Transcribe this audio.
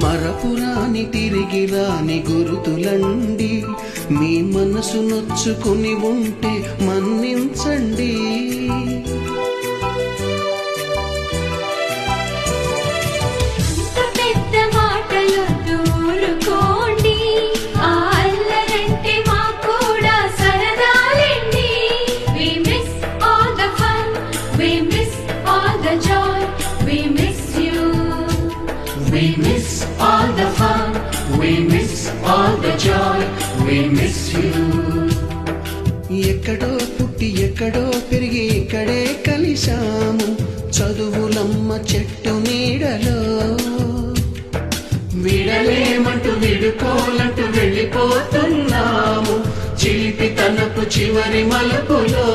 మరపురాని తిరిగి రాని గురుతులండి, మీ మనసు నొచ్చుకుని ఉంటే మన్నించండి. We miss all the fun, we miss all the joy, we miss you. ఎక్కడో పుట్టి ఎక్కడో పెరిగి ఇక్కడే కలిశాము, చదువులమ్మ చెట్టు నీడలో. విడలేమంటూ విడుకోలంటూ వెళ్ళిపోతున్నాము, చిలిపి తనపు చివరి మలుపులో.